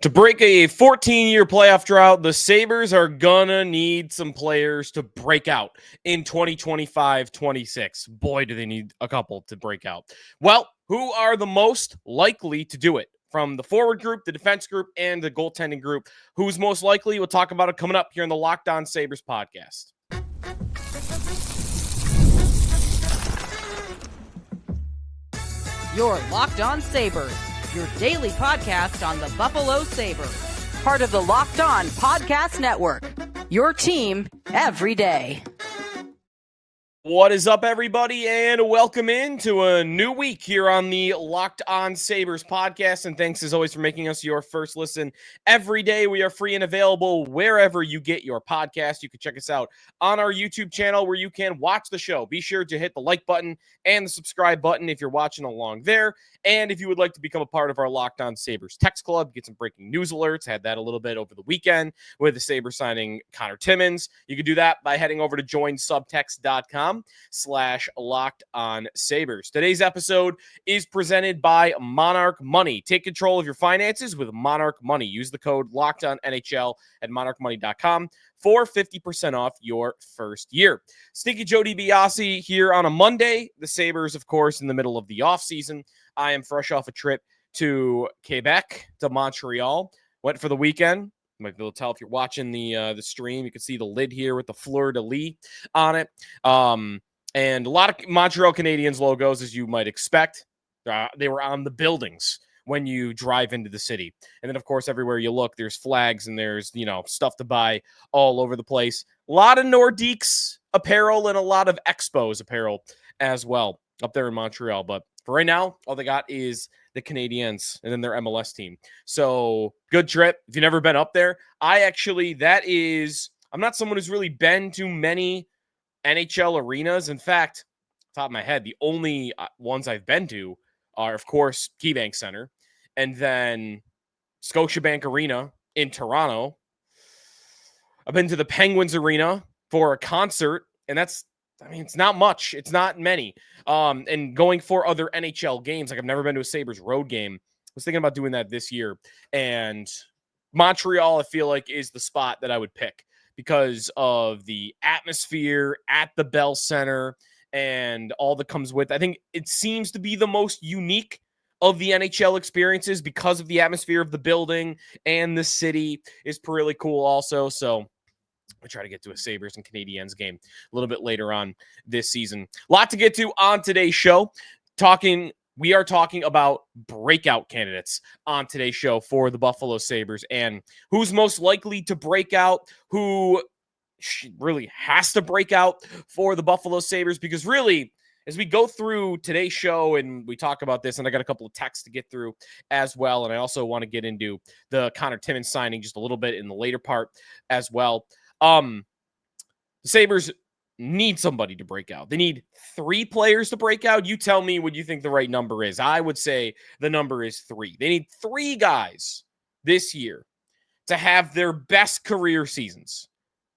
To break a 14-year playoff drought, the Sabres are gonna need some players to break out in 2025-26. Boy, do they need a couple to break out. Well, who are the most likely to do it? From the forward group, the defense group, and the goaltending group. Who's most likely? We'll talk about it coming up here in the Locked On Sabres podcast. You're Locked On Sabres, your daily podcast on the Buffalo Sabres. Part of the Locked On Podcast Network, your team every day. What is up, everybody, and welcome into a new week here on the Locked On Sabres podcast. And thanks, as always, for making us your first listen every day. We are free and available wherever you get your podcast. You can check us out on our YouTube channel where you can watch the show. Be sure to hit the like button and the subscribe button if you're watching along there. And if you would like to become a part of our Locked On Sabres text club, get some breaking news alerts. Had that a little bit over the weekend with the Sabres signing Connor Timonen. You can do that by heading over to joinsubtext.com/Locked On Sabres. Today's episode is presented by Monarch Money. Take control of your finances with Monarch Money. Use the code LOCKEDONNHL at monarchmoney.com for 50% off your first year. Stinky Joe DiBiase here on a Monday. The Sabres, of course, in the middle of the offseason. I am fresh off a trip to Quebec, to Montreal. Went for the weekend. You might be able to tell if you're watching the stream. You can see the lid here with the fleur-de-lis on it. And a lot of Montreal Canadiens logos, as you might expect. They were on the buildings when you drive into the city. And then, of course, everywhere you look, there's flags and there's, stuff to buy all over the place. A lot of Nordiques apparel and a lot of Expos apparel as well up there in Montreal. But for right now, all they got is the Canadiens and then their MLS team. So good trip. If you've never been up there, I'm not someone who's really been to many NHL arenas. In fact, top of my head, the only ones I've been to are, of course, KeyBank Center and then Scotiabank Arena in Toronto. I've been to the Penguins Arena for a concert, and it's not much. It's not many. And going for other NHL games, like I've never been to a Sabres road game. I was thinking about doing that this year. And Montreal, I feel like, is the spot that I would pick because of the atmosphere at the Bell Center and all that comes with. I think it seems to be the most unique of the NHL experiences because of the atmosphere of the building, and the city is really cool also. So we try to get to a Sabres and Canadiens game a little bit later on this season. A lot to get to on today's show. We are talking about breakout candidates on today's show for the Buffalo Sabres and who's most likely to break out, who really has to break out for the Buffalo Sabres, because really, as we go through today's show and we talk about this, and I got a couple of texts to get through as well, and I also want to get into the Connor Timonen signing just a little bit in the later part as well. The Sabres need somebody to break out. They need 3 players to break out. You tell me what you think the right number is. I would say the number is 3. They need 3 guys this year to have their best career seasons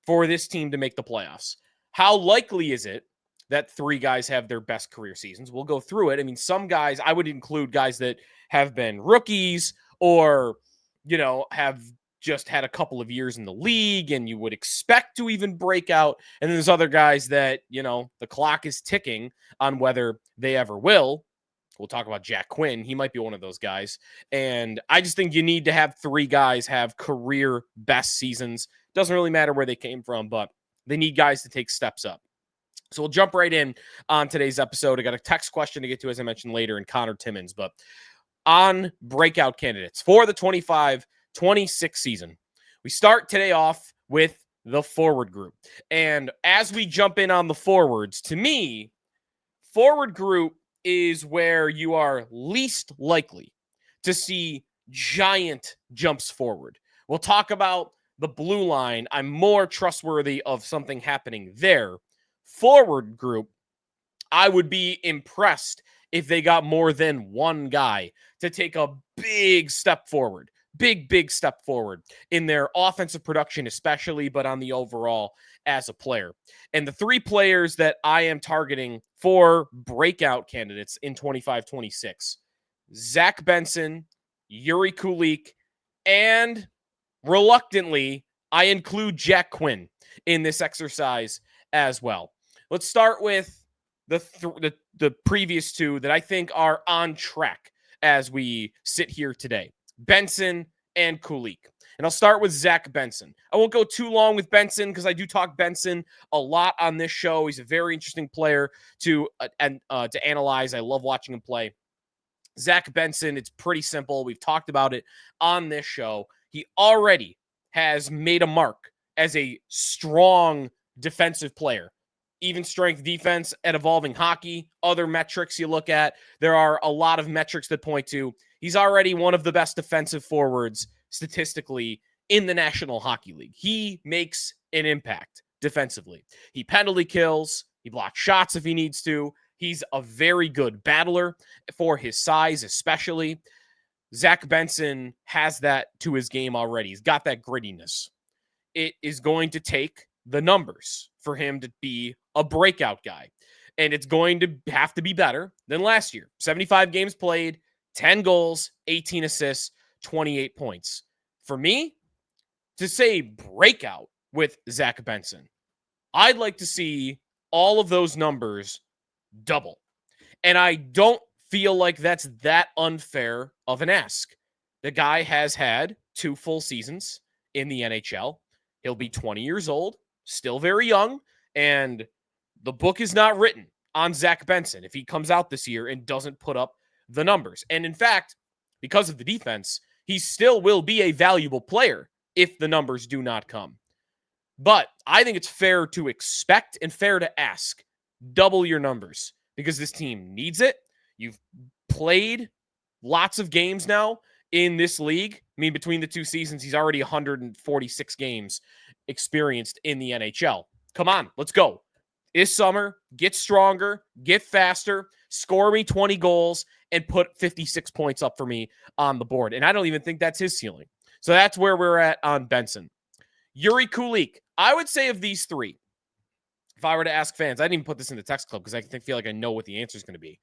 for this team to make the playoffs. How likely is it that 3 guys have their best career seasons? We'll go through it. Some guys, I would include guys that have been rookies or, have just had a couple of years in the league and you would expect to even break out. And then there's other guys that, the clock is ticking on whether they ever will. We'll talk about Jack Quinn. He might be one of those guys. And I just think you need to have 3 guys have career best seasons. Doesn't really matter where they came from, but they need guys to take steps up. So we'll jump right in on today's episode. I got a text question to get to, as I mentioned later, in Connor Timonen. But on breakout candidates for the 25-26 season, we start today off with the forward group. And as we jump in on the forwards, to me, forward group is where you are least likely to see giant jumps forward. We'll talk about the blue line. I'm more trustworthy of something happening there. Forward group, I would be impressed if they got more than one guy to take a big step forward. Big step forward in their offensive production, especially, but on the overall as a player. And the 3 players that I am targeting for breakout candidates in 25-26, Zach Benson, Jiri Kulich, And reluctantly, I include Jack Quinn in this exercise as well. Let's start with the previous two that I think are on track as we sit here today. Benson and Kulich. And I'll start with Zach Benson. I won't go too long with Benson because I do talk Benson a lot on this show. He's a very interesting player to analyze. I love watching him play. Zach Benson, it's pretty simple. We've talked about it on this show. He already has made a mark as a strong defensive player. Even strength defense at Evolving Hockey, other metrics you look at, there are a lot of metrics that point to he's already one of the best defensive forwards statistically in the National Hockey League. He makes an impact defensively. He penalty kills, he blocks shots if he needs to. He's a very good battler for his size, especially. Zach Benson has that to his game already. He's got that grittiness. It is going to take the numbers for him to be a breakout guy. And it's going to have to be better than last year. 75 games played, 10 goals, 18 assists, 28 points. For me, to say breakout with Zach Benson, I'd like to see all of those numbers double. And I don't feel like that's that unfair of an ask. The guy has had 2 full seasons in the NHL. He'll be 20 years old, still very young, and the book is not written on Zach Benson if he comes out this year and doesn't put up the numbers. And in fact, because of the defense, he still will be a valuable player if the numbers do not come. But I think it's fair to expect and fair to ask, double your numbers because this team needs it. You've played lots of games now in this league. I mean, between the 2 seasons, he's already 146 games experienced in the NHL. Come on, let's go. This summer, get stronger, get faster, score me 20 goals, and put 56 points up for me on the board. And I don't even think that's his ceiling. So that's where we're at on Benson. Jiri Kulich. I would say of these 3, if I were to ask fans, I didn't even put this in the text club because I feel like I know what the answer is going to be.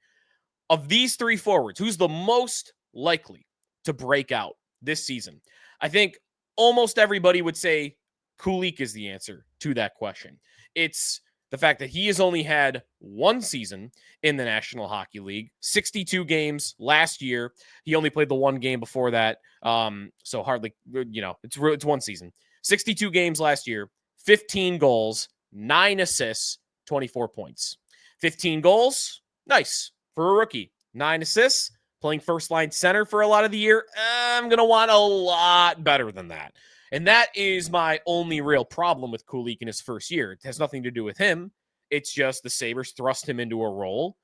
Of these 3 forwards, who's the most likely to break out this season? I think almost everybody would say Kulich is the answer to that question. It's the fact that he has only had 1 season in the National Hockey League, 62 games last year. He only played the 1 game before that. So hardly, it's 1 season. 62 games last year, 15 goals, 9 assists, 24 points. 15 goals, nice for a rookie. 9 assists, playing first line center for a lot of the year. I'm going to want a lot better than that. And that is my only real problem with Kulich in his first year. It has nothing to do with him. It's just the Sabres thrust him into a role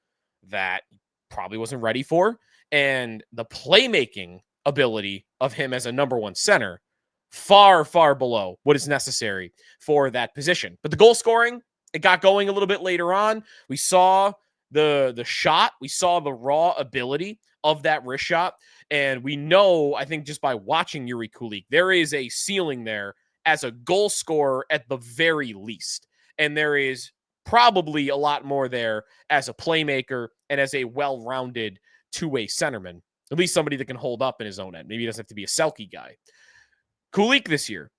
that he probably wasn't ready for. And the playmaking ability of him as a number 1 center, far, far below what is necessary for that position. But the goal scoring, it got going a little bit later on. We saw the shot. We saw the raw ability of that wrist shot. And we know, I think just by watching Jiri Kulich, there is a ceiling there as a goal scorer at the very least. And there is probably a lot more there as a playmaker and as a well-rounded two-way centerman. At least somebody that can hold up in his own end. Maybe he doesn't have to be a Selke guy. Kulich this year.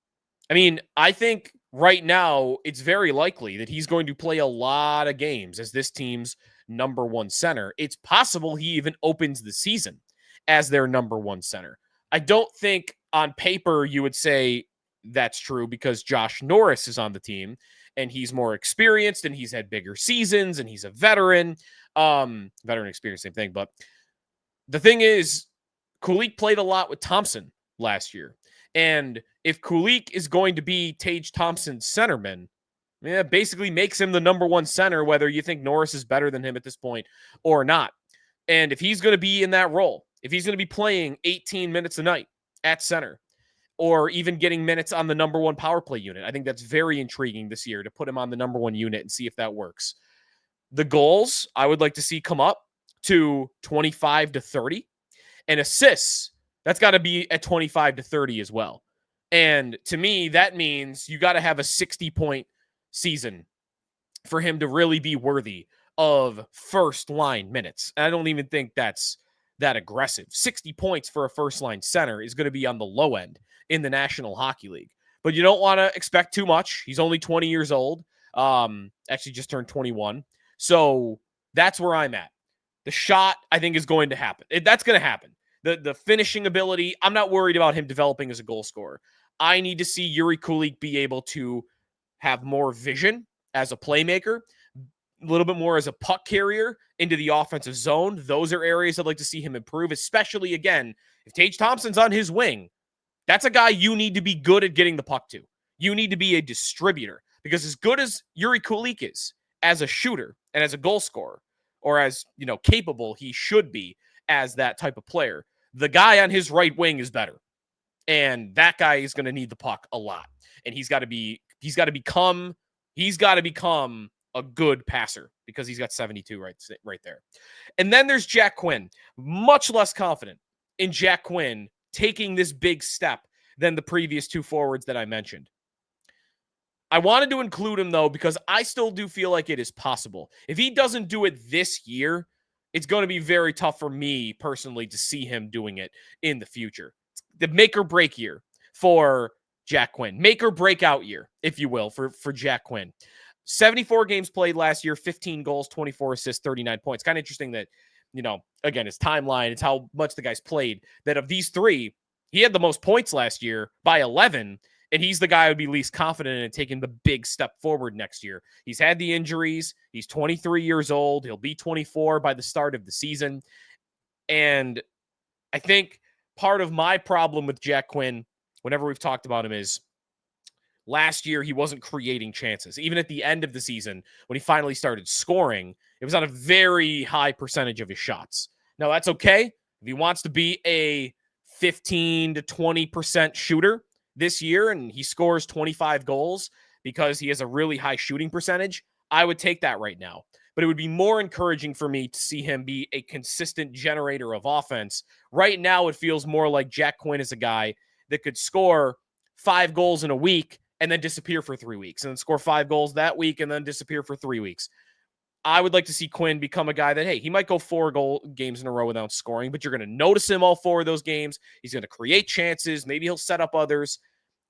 I mean, I think right now it's very likely that he's going to play a lot of games as this team's number 1 center. It's possible he even opens the season as their number 1 center. I don't think on paper you would say that's true because Josh Norris is on the team and he's more experienced and he's had bigger seasons and he's a veteran. Veteran experience, same thing. But the thing is, Kulich played a lot with Thompson last year. And if Kulich is going to be Tage Thompson's centerman, it basically makes him the number 1 center, whether you think Norris is better than him at this point or not. And if he's going to be in that role, if he's going to be playing 18 minutes a night at center, or even getting minutes on the number 1 power play unit, I think that's very intriguing this year to put him on the number 1 unit and see if that works. The goals I would like to see come up to 25 to 30, and assists, that's got to be at 25 to 30 as well. And to me, that means you got to have a 60-point season for him to really be worthy of first line minutes. And I don't even think that's that aggressive. 60 points for a first-line center is going to be on the low end in the National Hockey League. But you don't want to expect too much. He's only 20 years old. Actually just turned 21. So that's where I'm at. The shot, I think, is going to happen. That's going to happen. The finishing ability, I'm not worried about him developing as a goal scorer. I need to see Jiri Kulich be able to have more vision as a playmaker, a little bit more as a puck carrier into the offensive zone. Those are areas I'd like to see him improve, especially, again, if Tage Thompson's on his wing, that's a guy you need to be good at getting the puck to. You need to be a distributor, because as good as Jiri Kulich is as a shooter and as a goal scorer, or as, capable he should be as that type of player, the guy on his right wing is better. And that guy is going to need the puck a lot. And he's got to become a good passer, because he's got 72 right there. And then there's Jack Quinn. Much less confident in Jack Quinn taking this big step than the previous two forwards that I mentioned. I wanted to include him, though, because I still do feel like it is possible. If he doesn't do it this year, it's going to be very tough for me personally to see him doing it in the future. The make or break year for Jack Quinn. Make or breakout year, if you will, for Jack Quinn. 74 games played last year, 15 goals, 24 assists, 39 points. Kind of interesting that, again, his timeline, it's how much the guy's played, that of these three, he had the most points last year by 11, and he's the guy I would be least confident in taking the big step forward next year. He's had the injuries. He's 23 years old. He'll be 24 by the start of the season. And I think part of my problem with Jack Quinn, whenever we've talked about him, is last year he wasn't creating chances. Even at the end of the season, when he finally started scoring, it was on a very high percentage of his shots. Now, that's okay. If he wants to be a 15 to 20% shooter this year and he scores 25 goals because he has a really high shooting percentage, I would take that right now. But it would be more encouraging for me to see him be a consistent generator of offense. Right now, it feels more like Jack Quinn is a guy that could score 5 goals in a week and then disappear for 3 weeks, and then score 5 goals that week and then disappear for 3 weeks. I would like to see Quinn become a guy that, hey, he might go 4 games in a row without scoring, but you're going to notice him all 4 of those games. He's going to create chances. Maybe he'll set up others.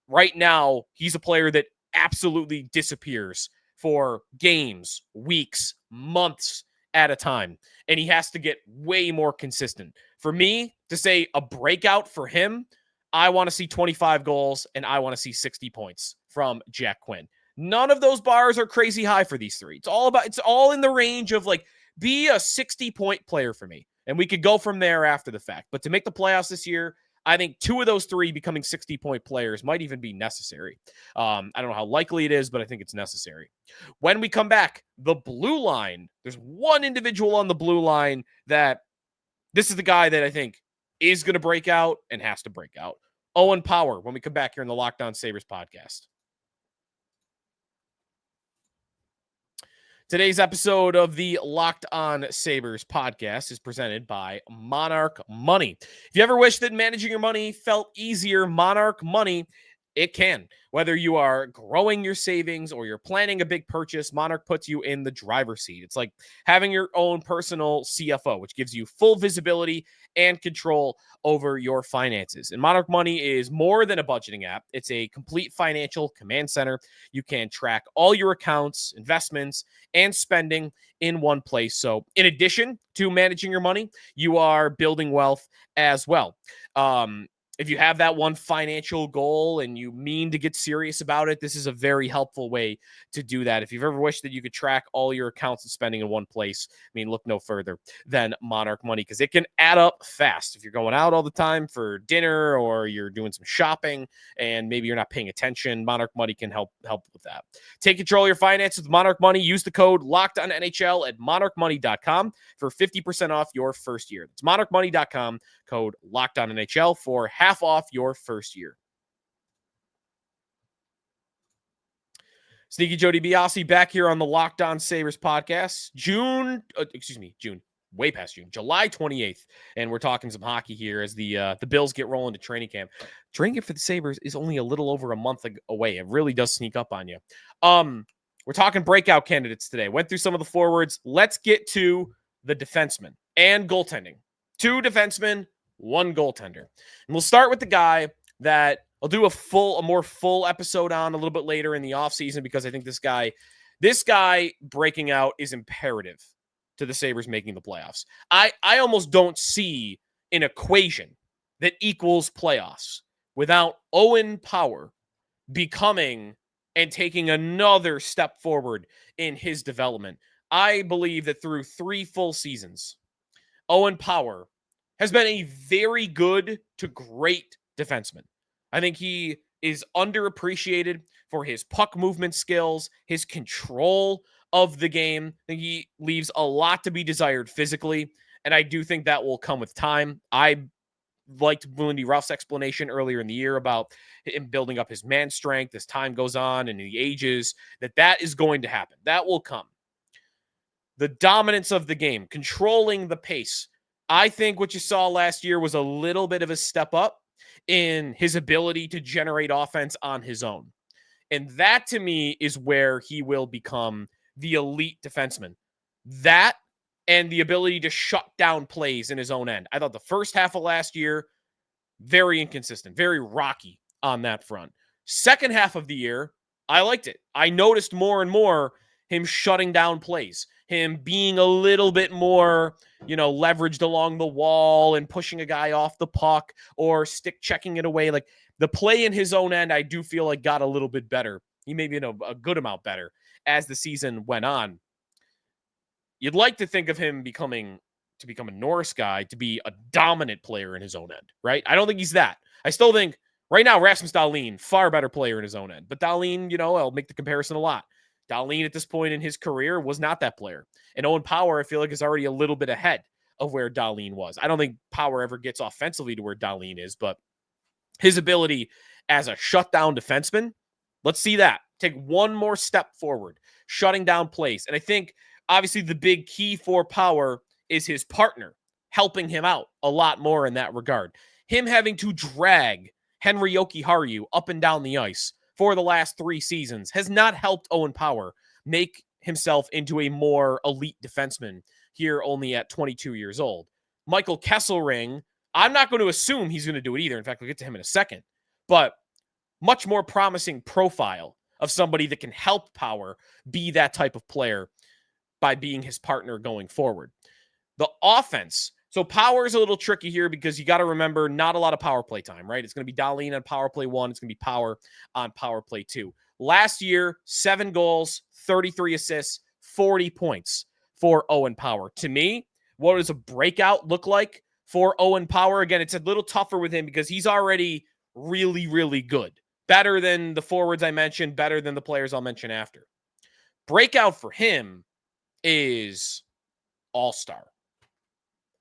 Right now, he's a player that absolutely disappears for games, weeks, months at a time, and he has to get way more consistent. For me to say a breakout for him, I want to see 25 goals and I want to see 60 points from Jack Quinn. None of those bars are crazy high for these three. It's all in the range of, like, be a 60-point player for me. And we could go from there after the fact. But to make the playoffs this year, I think 2 of those 3 becoming 60-point players might even be necessary. I don't know how likely it is, but I think it's necessary. When we come back, the blue line, there's one individual on the blue line that this is the guy that I think is going to break out and has to break out. Owen Power, when we come back here in the Locked On Sabres podcast. Today's episode of the Locked On Sabres podcast is presented by Monarch Money. If you ever wish that managing your money felt easier, Monarch Money, it can. Whether you are growing your savings or you're planning a big purchase, Monarch puts you in the driver's seat. It's like having your own personal CFO, which gives you full visibility and control over your finances. And Monarch Money is more than a budgeting app. It's a complete financial command center. You can track all your accounts, investments, and spending in one place. So in addition to managing your money, you are building wealth as well. If you have that one financial goal and you mean to get serious about it, this is a very helpful way to do that. If you've ever wished that you could track all your accounts and spending in one place, I mean, look no further than Monarch Money, because it can add up fast. If you're going out all the time for dinner or you're doing some shopping and maybe you're not paying attention, Monarch Money can help with that. Take control of your finances with Monarch Money. Use the code LOCKEDONNHL at monarchmoney.com for 50% off your first year. It's monarchmoney.com, code LOCKEDONNHL for half off your first year. Sneaky Joe DiBiase back here on the Locked On Sabres podcast. June, way past June, July 28th. And we're talking some hockey here as the Bills get rolling to training camp. Training camp for the Sabres is only a little over a month away. It really does sneak up on you. We're talking breakout candidates today. Went through some of the forwards. Let's get to the defensemen and goaltending. 2 defensemen, 1 goaltender. And we'll start with the guy that I'll do a more full episode on a little bit later in the offseason, because I think this guy breaking out is imperative to the Sabres making the playoffs. I almost don't see an equation that equals playoffs without Owen Power becoming and taking another step forward in his development. I believe that through 3 full seasons, Owen Power has been a very good to great defenseman. I think he is underappreciated for his puck movement skills, his control of the game. I think he leaves a lot to be desired physically, and I do think that will come with time. I liked Lindy Ruff's explanation earlier in the year about him building up his man strength as time goes on and he ages, that is going to happen. That will come. The dominance of the game, controlling the pace. I think what you saw last year was a little bit of a step up in his ability to generate offense on his own. And that, to me, is where he will become the elite defenseman. That and the ability to shut down plays in his own end. I thought the first half of last year, very inconsistent, very rocky on that front. Second half of the year, I liked it. I noticed more and more him shutting down plays, him being a little bit more, leveraged along the wall and pushing a guy off the puck or stick checking it away. Like the play in his own end, I do feel like got a little bit better. He may be a good amount better as the season went on. You'd like to think of him become a Norris guy, to be a dominant player in his own end, right? I don't think he's that. I still think right now, Rasmus Dahlin, far better player in his own end. But Dahlin, I'll make the comparison a lot. Dahlin at this point in his career was not that player. And Owen Power, I feel like, is already a little bit ahead of where Dahlin was. I don't think Power ever gets offensively to where Dahlin is, but his ability as a shutdown defenseman, let's see that. Take one more step forward, shutting down plays. And I think, obviously, the big key for Power is his partner helping him out a lot more in that regard. Him having to drag Henri Jokiharju up and down the ice for the last 3 seasons has not helped Owen Power make himself into a more elite defenseman here only at 22 years old. Michael Kesselring, I'm not going to assume he's going to do it either. In fact, we'll get to him in a second. But much more promising profile of somebody that can help Power be that type of player by being his partner going forward. The offense. So Power is a little tricky here because you got to remember, not a lot of power play time, right? It's going to be Dahlin on power play 1. It's going to be Power on power play 2. Last year, 7 goals, 33 assists, 40 points for Owen Power. To me, what does a breakout look like for Owen Power? Again, it's a little tougher with him because he's already really, really good. Better than the forwards I mentioned, better than the players I'll mention after. Breakout for him is all-star.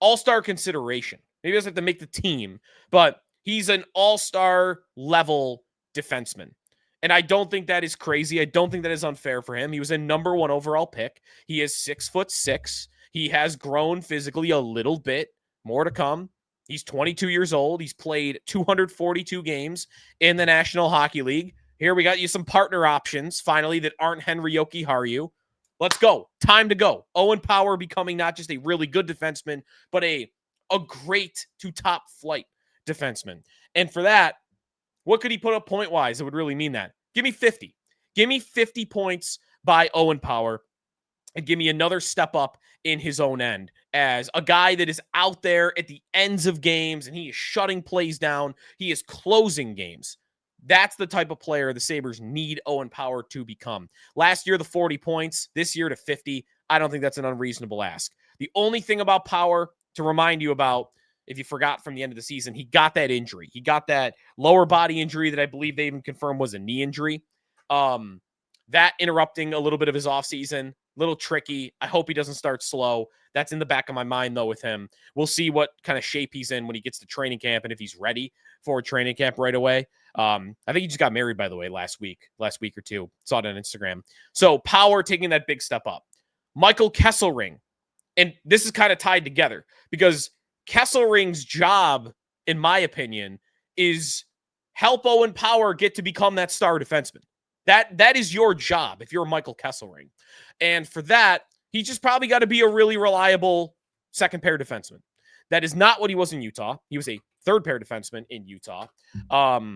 All-star consideration. Maybe he doesn't have to make the team, but he's an all-star level defenseman. And I don't think that is crazy. I don't think that is unfair for him. He was a number 1 overall pick. He is 6'6". He has grown physically a little bit. More to come. He's 22 years old. He's played 242 games in the National Hockey League. Here we got you some partner options, finally, that aren't Henri Jokiharju. Let's go. Time to go. Owen Power becoming not just a really good defenseman, but a great to top flight defenseman. And for that, what could he put up point-wise that would really mean that? Give me 50. Give me 50 points by Owen Power and give me another step up in his own end as a guy that is out there at the ends of games and he is shutting plays down. He is closing games. That's the type of player the Sabres need Owen Power to become. Last year, the 40 points. This year to 50. I don't think that's an unreasonable ask. The only thing about Power to remind you about, if you forgot from the end of the season, he got that injury. He got that lower body injury that I believe they even confirmed was a knee injury. That interrupting a little bit of his offseason. Little tricky. I hope he doesn't start slow. That's in the back of my mind, though, with him. We'll see what kind of shape he's in when he gets to training camp and if he's ready for training camp right away. I think he just got married, by the way, last week or two. Saw it on Instagram. So Power taking that big step up. Michael Kesselring. And this is kind of tied together because Kesselring's job, in my opinion, is help Owen Power get to become that star defenseman. That is your job if you're Michael Kesselring. And for that, he just probably got to be a really reliable second pair defenseman That is not what he was in Utah. He was a third pair defenseman in Utah. I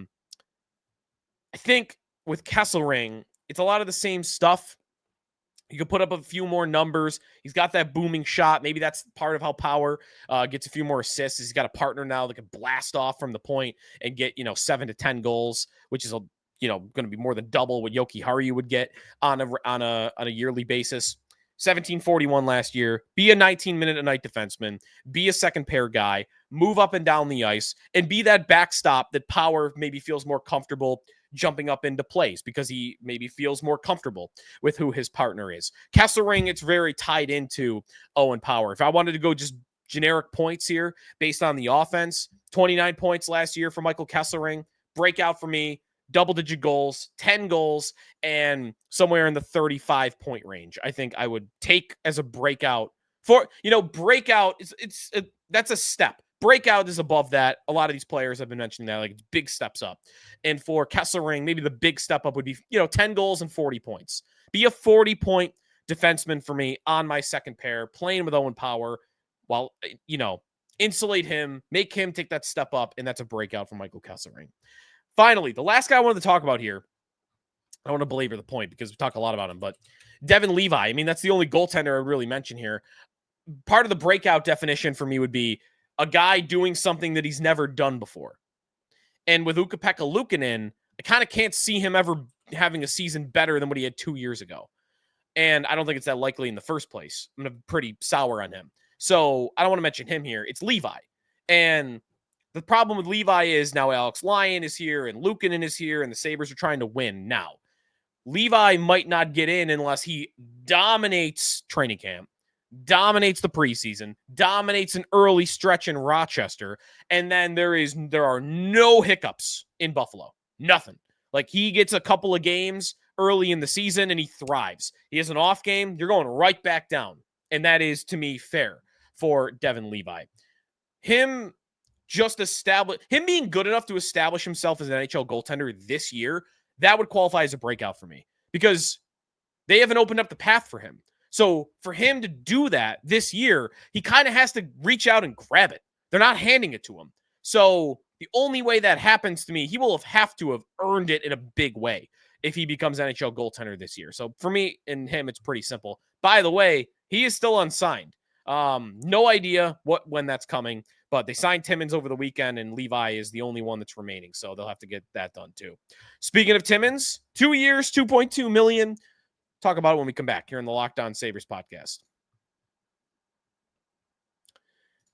think with Kesselring, it's a lot of the same stuff. You can put up a few more numbers. He's got that booming shot. Maybe that's part of how Power gets a few more assists. He's got a partner now that can blast off from the point and get, 7 to 10 goals, which is, going to be more than double what Yoki Haru would get on a yearly basis. 1741 last year. Be a 19-minute-a-night defenseman. Be a second pair guy. Move up and down the ice and be that backstop that Power maybe feels more comfortable jumping up into plays because he maybe feels more comfortable with who his partner is. Kesselring, it's very tied into Owen Power. If I wanted to go just generic points here based on the offense, 29 points last year for Michael Kesselring. Breakout for me, double-digit goals, 10 goals, and somewhere in the 35-point range. I think I would take as a breakout. Breakout, that's a step. Breakout is above that. A lot of these players have been mentioning that, like big steps up. And for Kesselring, maybe the big step up would be, 10 goals and 40 points. Be a 40-point defenseman for me on my second pair, playing with Owen Power while, insulate him, make him take that step up, and that's a breakout for Michael Kesselring. Finally, the last guy I wanted to talk about here, I don't want to belabor the point because we talk a lot about him, but Devon Levi. I mean, that's the only goaltender I really mention here. Part of the breakout definition for me would be a guy doing something that he's never done before. And with Ukko-Pekka Luukkonen, I kind of can't see him ever having a season better than what he had 2 years ago. And I don't think it's that likely in the first place. I'm pretty sour on him. So I don't want to mention him here. It's Levi. And the problem with Levi is now Alex Lyon is here and Luukkonen is here and the Sabres are trying to win now. Levi might not get in unless he dominates training camp, dominates the preseason, dominates an early stretch in Rochester, and then there are no hiccups in Buffalo. Nothing. Like he gets a couple of games early in the season and he thrives. He has an off game, you're going right back down. And that is, to me, fair for Devon Levi. Him being good enough to establish himself as an NHL goaltender this year, that would qualify as a breakout for me because they haven't opened up the path for him. So for him to do that this year, he kind of has to reach out and grab it. They're not handing it to him. So the only way that happens to me, he will have to have earned it in a big way if he becomes NHL goaltender this year. So for me and him, it's pretty simple. By the way, he is still unsigned. No idea when that's coming, but they signed Timonen over the weekend and Levi is the only one that's remaining. So they'll have to get that done too. Speaking of Timonen, 2 years, $2.2 million. Talk about it when we come back here in the Locked On Sabres podcast.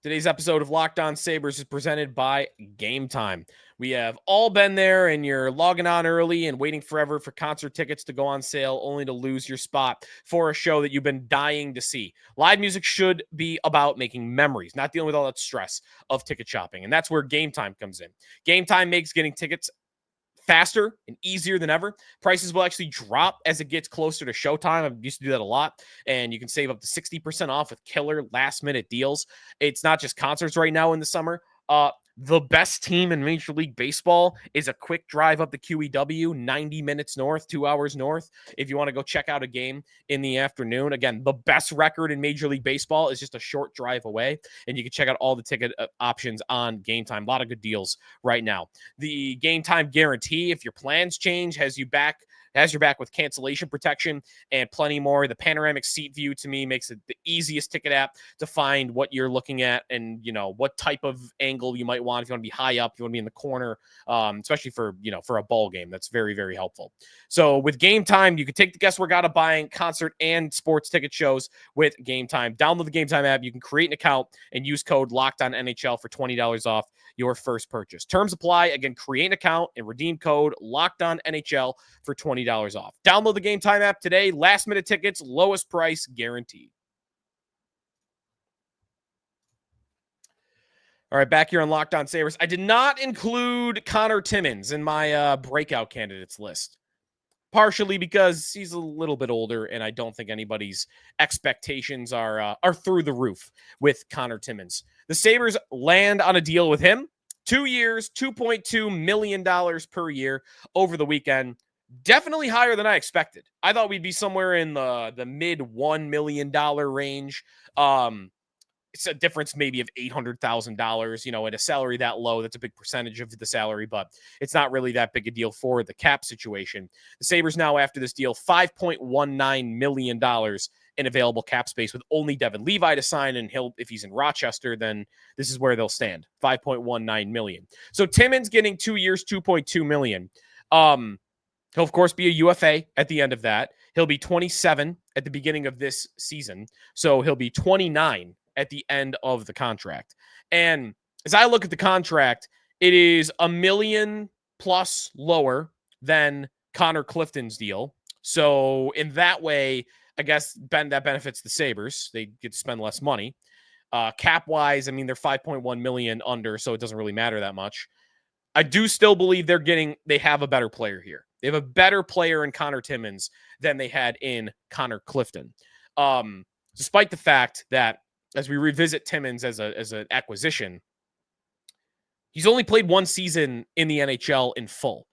Today's episode of Locked On Sabres is presented by Gametime. We have all been there and you're logging on early and waiting forever for concert tickets to go on sale only to lose your spot for a show that you've been dying to see. Live music should be about making memories, not dealing with all that stress of ticket shopping. And that's where Gametime comes in. Gametime makes getting tickets faster and easier than ever. Prices will actually drop as it gets closer to showtime. I used to do that a lot, and you can save up to 60% off with killer last-minute deals. It's not just concerts right now in the summer. The best team in Major League Baseball is a quick drive up the QEW, 90 minutes north, 2 hours north. If you want to go check out a game in the afternoon, again, the best record in Major League Baseball is just a short drive away, and you can check out all the ticket options on Gametime. A lot of good deals right now. The Gametime guarantee, if your plans change, has your back with cancellation protection and plenty more. The panoramic seat view, to me, makes it the easiest ticket app to find what you're looking at and, what type of angle you might want. If you want to be high up, if you want to be in the corner, especially for a ball game. That's very, very helpful. So with Gametime, you can take the guesswork out of buying concert and sports ticket shows with Gametime. Download the Gametime app. You can create an account and use code LOCKEDONNHL for $20 off your first purchase. Terms apply. Again, create an account and redeem code LOCKEDONNHL for $20 off. Download the Gametime app today. Last minute tickets, lowest price guaranteed. All right, back here on Locked On Sabres. I did not include Connor Timmins in my breakout candidates list, partially because he's a little bit older, and I don't think anybody's expectations are through the roof with Connor Timmins. The Sabres land on a deal with him. 2 years, $2.2 million per year over the weekend. Definitely higher than I expected. I thought we'd be somewhere in the mid $1 million range. it's a difference maybe of $800,000, at a salary that low. That's a big percentage of the salary, but it's not really that big a deal for the cap situation. The Sabres now, after this deal, $5.19 million in available cap space with only Devon Levi to sign. And if he's in Rochester, then this is where they'll stand, $5.19 million. So Timonen getting 2 years, $2.2 million. He'll, of course, be a UFA at the end of that. He'll be 27 at the beginning of this season. So he'll be 29 at the end of the contract. And as I look at the contract, it is $1 million plus lower than Connor Clifton's deal. So in that way, I guess that benefits the Sabres. They get to spend less money. Cap-wise, I mean, they're $5.1 million under, so it doesn't really matter that much. I do still believe they have a better player here. They have a better player in Connor Timmons than they had in Connor Clifton. Despite the fact that, as we revisit Timmons as an acquisition, he's only played one season in the NHL in full.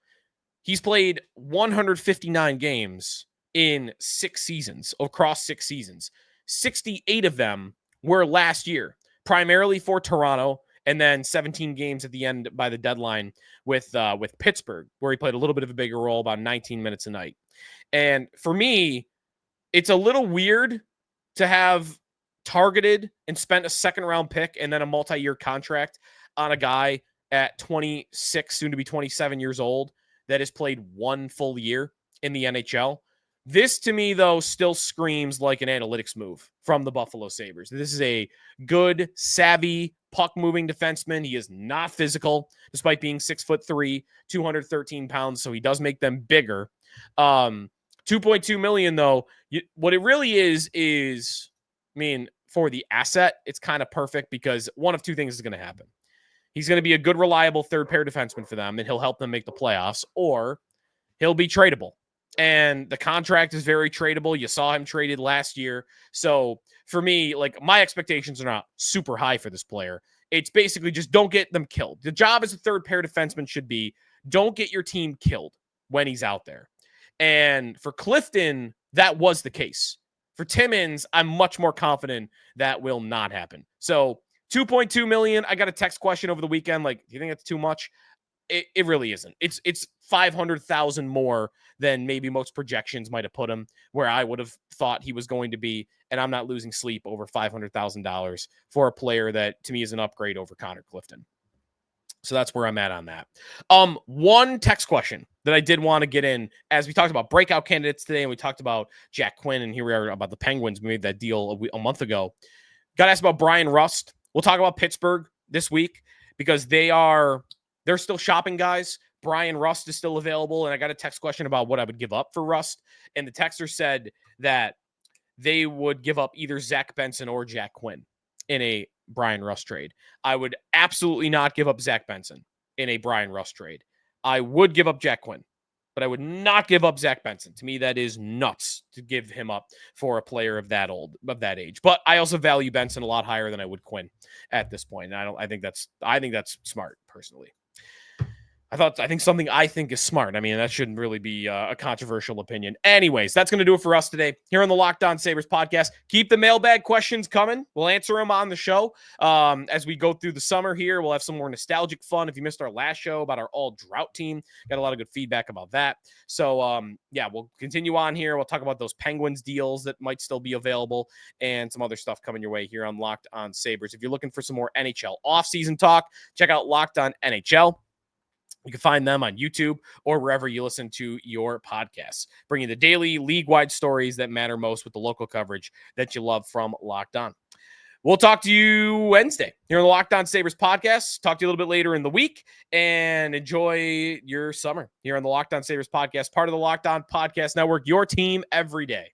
He's played 159 games in 6 seasons, across 6 seasons. 68 of them were last year, primarily for Toronto, and then 17 games at the end by the deadline with Pittsburgh, where he played a little bit of a bigger role, about 19 minutes a night. And for me, it's a little weird to have targeted and spent a second-round pick and then a multi-year contract on a guy at 26, soon to be 27 years old, that has played 1 full year in the NHL. This, to me, though, still screams like an analytics move from the Buffalo Sabres. This is a good, savvy, puck-moving defenseman. He is not physical, despite being 6'3", 213 pounds, so he does make them bigger. $2.2 million, though, what it really is, I mean, for the asset, it's kind of perfect because one of two things is going to happen. He's going to be a good, reliable third-pair defenseman for them, and he'll help them make the playoffs, or he'll be tradable. And the contract is very tradable. You saw him traded last year. So for me, my expectations are not super high for this player. It's basically just don't get them killed. The job as a third pair defenseman should be don't get your team killed when he's out there. And for Clifton, that was the case. For Timmons, I'm much more confident that will not happen. So $2.2 million. I got a text question over the weekend. Do you think that's too much? It really isn't. It's 500,000 more than maybe most projections might have put him where I would have thought he was going to be. And I'm not losing sleep over $500,000 for a player that to me is an upgrade over Connor Clifton. So that's where I'm at on that. One text question that I did want to get in, as we talked about breakout candidates today, and we talked about Jack Quinn, and here we are about the Penguins. We made that deal a month ago. Got asked about Brian Rust. We'll talk about Pittsburgh this week because they're still shopping guys. Brian Rust is still available. And I got a text question about what I would give up for Rust. And the texter said that they would give up either Zach Benson or Jack Quinn in a Brian Rust trade. I would absolutely not give up Zach Benson in a Brian Rust trade. I would give up Jack Quinn, but I would not give up Zach Benson. To me, that is nuts to give him up for a player of that age. But I also value Benson a lot higher than I would Quinn at this point. And I think that's smart personally. I think something I think is smart. I mean, that shouldn't really be a controversial opinion. Anyways, that's going to do it for us today here on the Locked On Sabres podcast. Keep the mailbag questions coming. We'll answer them on the show as we go through the summer here. We'll have some more nostalgic fun. If you missed our last show about our all drought team, got a lot of good feedback about that. So, we'll continue on here. We'll talk about those Penguins deals that might still be available and some other stuff coming your way here on Locked On Sabres. If you're looking for some more NHL offseason talk, check out Locked On NHL. You can find them on YouTube or wherever you listen to your podcasts, bringing the daily league-wide stories that matter most with the local coverage that you love from Locked On. We'll talk to you Wednesday here on the Locked On Sabres podcast. Talk to you a little bit later in the week, and enjoy your summer here on the Locked On Sabres podcast, part of the Locked On Podcast Network, your team every day.